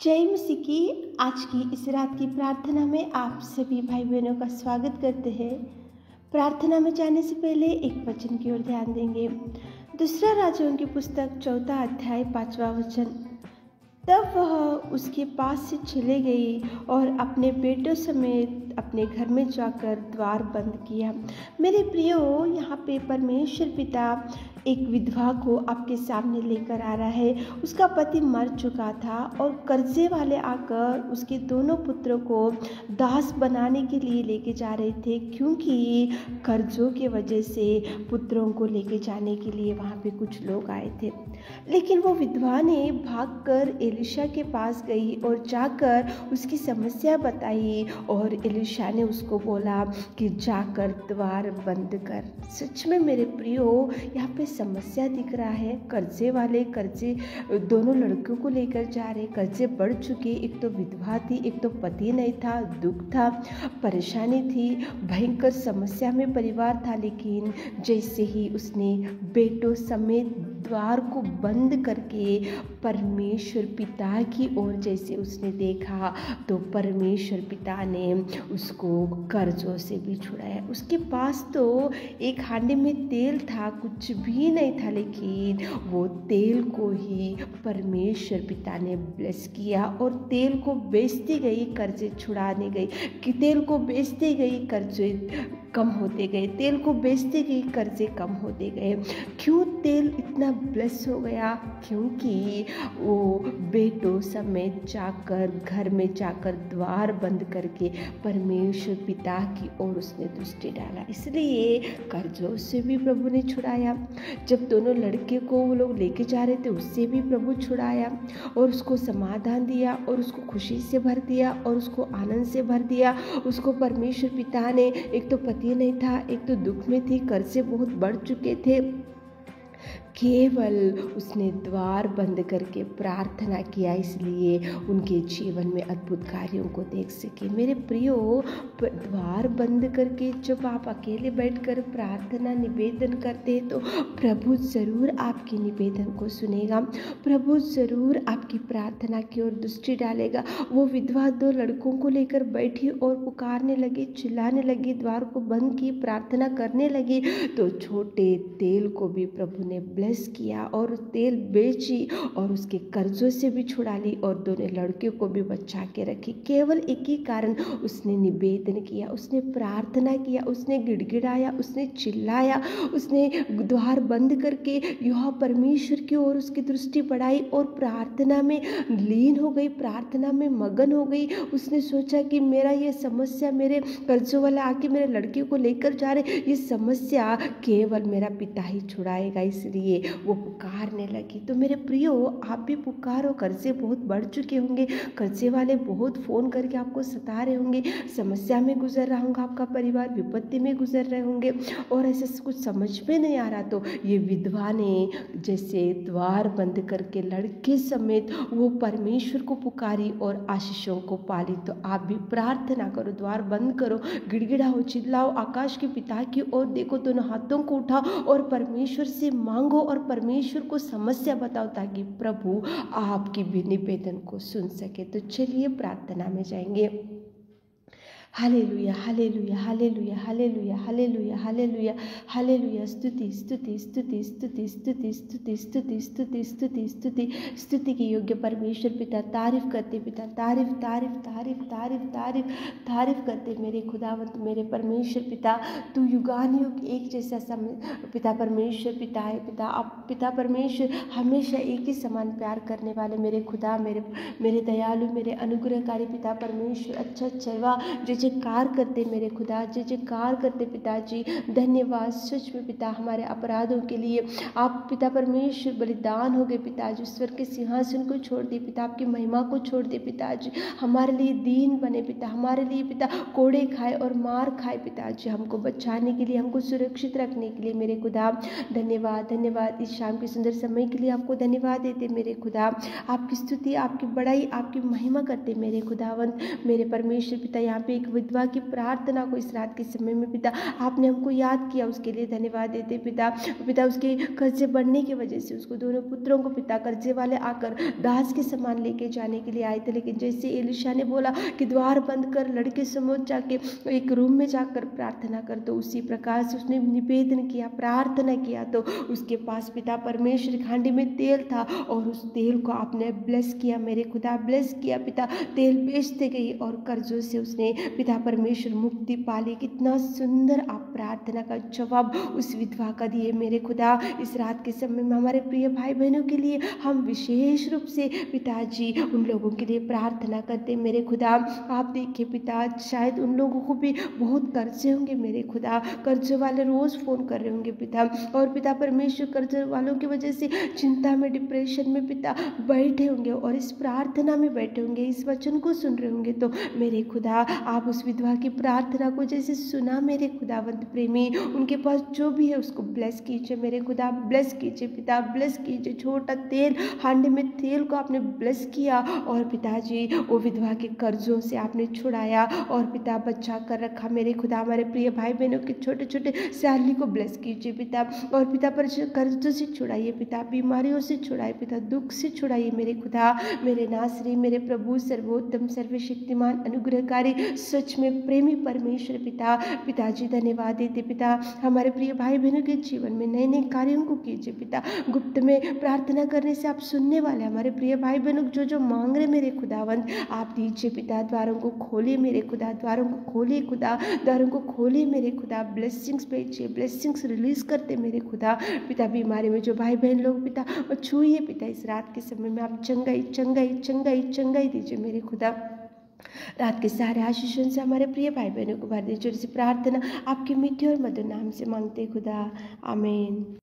जय मसीह की आज की इस रात की प्रार्थना में आप सभी भाई बहनों का स्वागत करते हैं। प्रार्थना में जाने से पहले एक वचन की ओर ध्यान देंगे। दूसरा राजाओं की पुस्तक 4 अध्याय 5वां वचन। तब वह उसके पास से चले गई और अपने बेटों समेत अपने घर में जाकर द्वार बंद किया। मेरे प्रियो, यहाँ पे परमेश्वर पिता एक विधवा को आपके सामने लेकर आ रहा है। उसका पति मर चुका था और कर्जे वाले आकर उसके दोनों पुत्रों को दास बनाने के लिए लेके जा रहे थे, क्योंकि कर्जों की वजह से पुत्रों को लेके जाने के लिए वहाँ पे कुछ लोग आए थे। लेकिन वो विधवा ने भागकर एलिशा के पास गई और जाकर उसकी समस्या बताई और एलिशा ने उसको बोला कि जाकर द्वार बंद कर। सच में मेरे प्रियो, यहाँ पे समस्या दिख रहा है। कर्जे वाले कर्जे दोनों लड़कियों को लेकर जा रहे, कर्जे बढ़ चुके। एक तो विधवा थी, एक तो पति नहीं था, दुख था, परेशानी थी, भयंकर समस्या में परिवार था। लेकिन जैसे ही उसने बेटों समेत द्वार को बंद करके परमेश्वर पिता की ओर जैसे उसने देखा, तो परमेश्वर पिता ने उसको कर्जों से भी छुड़ाया। उसके पास तो एक हांडी में तेल था, कुछ भी नहीं था, लेकिन वो तेल को ही परमेश्वर पिता ने ब्लेस किया और तेल को बेचती गई, कर्जे छुड़ाने गई कि तेल को बेचती गई, कर्जे कम होते गए, तेल को बेचते गई, कर्जे कम होते गए। क्यों तेल इतना ब्लेस हो गया? क्योंकि वो बेटों समेत जाकर घर में जाकर द्वार बंद करके परमेश्वर पिता की ओर उसने दृष्टि डाला। इसलिए कर्जों से भी प्रभु ने छुड़ाया। जब दोनों लड़के को वो लोग लेके जा रहे थे, उससे भी प्रभु छुड़ाया और उसको समाधान दिया और उसको खुशी से भर दिया और उसको आनंद से भर दिया। उसको परमेश्वर पिता ने, एक तो पति नहीं था, एक तो दुख में थी, कर्जे बहुत बढ़ चुके थे, केवल उसने द्वार बंद करके प्रार्थना किया, इसलिए उनके जीवन में अद्भुत कार्यों को देख सके। मेरे प्रियो, द्वार बंद करके जब आप अकेले बैठकर प्रार्थना निवेदन करते हैं, तो प्रभु ज़रूर आपकी निवेदन को सुनेगा। प्रभु ज़रूर आपकी प्रार्थना की ओर दृष्टि डालेगा। वो विधवा 2 लड़कों को लेकर बैठी और पुकारने लगी, चिल्लाने लगी, द्वार को बंद की, प्रार्थना करने लगी, तो छोटे तेल को भी प्रभु ने ब्लेस किया और तेल बेची और उसके कर्जों से भी छुड़ा ली और दोनों लड़कियों को भी बचा के रखी। केवल एक ही कारण, उसने निवेदन किया, उसने प्रार्थना किया, उसने गिड़गिड़ाया, उसने चिल्लाया, उसने द्वार बंद करके यह परमेश्वर की ओर उसकी दृष्टि बढ़ाई और प्रार्थना में लीन हो गई, प्रार्थना में मगन हो गई। उसने सोचा कि मेरा ये समस्या, मेरे कर्जों वाले आके मेरे लड़के को लेकर जा रहे, ये समस्या केवल मेरा पिता ही छुड़ाएगा, इसलिए वो पुकारने लगी। तो मेरे प्रियो, आप भी पुकारो। कर्जे बहुत बढ़ चुके होंगे, कर्जे वाले बहुत फ़ोन करके आपको सता रहे होंगे, समस्या में गुजर रहा होगा आपका परिवार, विपत्ति में गुजर रहे होंगे और ऐसा कुछ समझ में नहीं आ रहा। तो ये विधवा ने जैसे द्वार बंद करके लड़के समेत वो परमेश्वर को पुकारी और आशीषों को पाली। तो आप भी प्रार्थना करो, द्वार बंद करो, गिड़गिड़ाओ, चिल्लाओ, आकाश के पिता की ओर देखो, दोनों हाथों को उठाओ और परमेश्वर से मांगो और परमेश्वर को समस्या बताओ, ताकि प्रभु आपकी भी निवेदन को सुन सके। तो चलिए प्रार्थना में जाएंगे। Hallelujah, hallelujah, hallelujah, hallelujah, hallelujah, hallelujah, hallelujah. स्तुति, स्तुति, स्तुति, स्तुति, स्तुति, स्तुति, स्तुति, स्तुति, स्तुति, स्तुति, स्तुति के योग्य परमेश्वर पिता, तारीफ करते पिता, तारीफ, तारीफ, तारीफ, तारीफ, तारीफ, तारीफ करते मेरे खुदावंत, मेरे परमेश्वर पिता। तू युगानुयुग एक जैसा पिता परमेश्वर पिता है। पिता आप पिता परमेश्वर हमेशा एक ही समान प्यार करने वाले मेरे खुदा, मेरे दयालु, मेरे अनुग्रहकारी पिता परमेश्वर, अच्छा सेवा जयकार करते मेरे खुदा, जयकार करते पिताजी। धन्यवाद सच में पिता, हमारे अपराधों के लिए आप पिता परमेश्वर बलिदान हो गए पिताजी, ईश्वर के सिंहासन को छोड़ दिए पिता, आपकी महिमा को छोड़ दिए पिताजी, हमारे लिए दीन बने पिता, हमारे लिए पिता कोड़े खाए और मार खाए पिताजी, हमको बचाने के लिए, हमको सुरक्षित रखने के लिए मेरे खुदा। धन्यवाद, धन्यवाद। इस शाम के सुंदर समय के लिए आपको धन्यवाद देते मेरे खुदा। आपकी स्तुति, आपकी बड़ाई, आपकी महिमा करते मेरे खुदावंत, मेरे परमेश्वर पिता। यहाँ पे एक एक विधवा की प्रार्थना को इस रात के समय में पिता आपने हमको याद किया, उसके लिए धन्यवाद देते पिता। पिता उसके कर्जे बढ़ने की वजह से उसको दोनों पुत्रों को पिता कर्जे वाले आकर दास के समान लेके जाने के लिए आए थे, लेकिन जैसे एलिशा ने बोला कि द्वार बंद कर, लड़के समोच जाके एक रूम में जाकर प्रार्थना कर, तो उसी प्रकार से उसने निवेदन किया, प्रार्थना किया, तो उसके पास पिता परमेश्वर हांडी में तेल था और उस तेल को आपने ब्लेस किया मेरे खुदा, ब्लेस किया पिता। तेल बेचते गई और कर्जों से उसने पिता परमेश्वर मुक्ति पाली। कितना सुंदर आप प्रार्थना का जवाब उस विधवा का दिए मेरे खुदा। इस रात के समय में हमारे प्रिय भाई बहनों के लिए हम विशेष रूप से पिताजी उन लोगों के लिए प्रार्थना करते मेरे खुदा। आप देखिए पिता, शायद उन लोगों को भी बहुत कर्जे होंगे मेरे खुदा, कर्जे वाले रोज फोन कर रहे होंगे पिता, और पिता परमेश्वर कर्जे वालों की वजह से चिंता में, डिप्रेशन में पिता बैठे होंगे और इस प्रार्थना में बैठे होंगे, इस वचन को सुन रहे होंगे। तो मेरे खुदा आप उस विधवा की प्रार्थना को जैसे सुना मेरे खुदावंत प्रेमी, उनके पास जो भी है उसको ब्लेस कीजिए मेरे खुदा, ब्लेस कीजिए पिता, ब्लेस कीजिए। छोटा तेल, हांडी में तेल को आपने ब्लेस किया और पिताजी वो विधवा के कर्जों से आपने छुड़ाया और पिता बचा कर रखा मेरे खुदा। हमारे प्रिय भाई बहनों के छोटे छोटे सैलरी को ब्लेस कीजिए पिता, और पिता पर कर्जों से छुड़ाइए पिता, बीमारियों से छुड़ाइए पिता, दुख से छुड़ाइए मेरे खुदा। मेरे नासरी, मेरे प्रभु, सर्वोत्तम, सर्वशक्तिमान, अनुग्रहकारी, सच में प्रेमी परमेश्वर पिता, पिताजी धन्यवाद देते पिता। हमारे प्रिय भाई बहनों के जीवन में नए नए कार्यों को कीजिए पिता। गुप्त में प्रार्थना करने से आप सुनने वाले, हमारे प्रिय भाई बहनों जो जो मांग रहे मेरे खुदावंत आप दीजिए पिता। द्वारों को खोलिए मेरे खुदा, द्वारों को खोलिए खुदा, द्वारों को खोलिए मेरे खुदा। ब्लेसिंग्स भेजिए, ब्लेसिंग्स रिलीज करते मेरे खुदा पिता। बीमारी में जो भाई बहन लोग पिता छूइए पिता, इस रात के समय में आप चंगाई चंगाई चंगाई चंगाई दीजिए मेरे खुदा। रात के सारे आशीषों से हमारे प्रिय भाई बहनों को भर दीजिए। प्रार्थना आपके मीठे और मधुर नाम से मांगते खुदा, आमीन।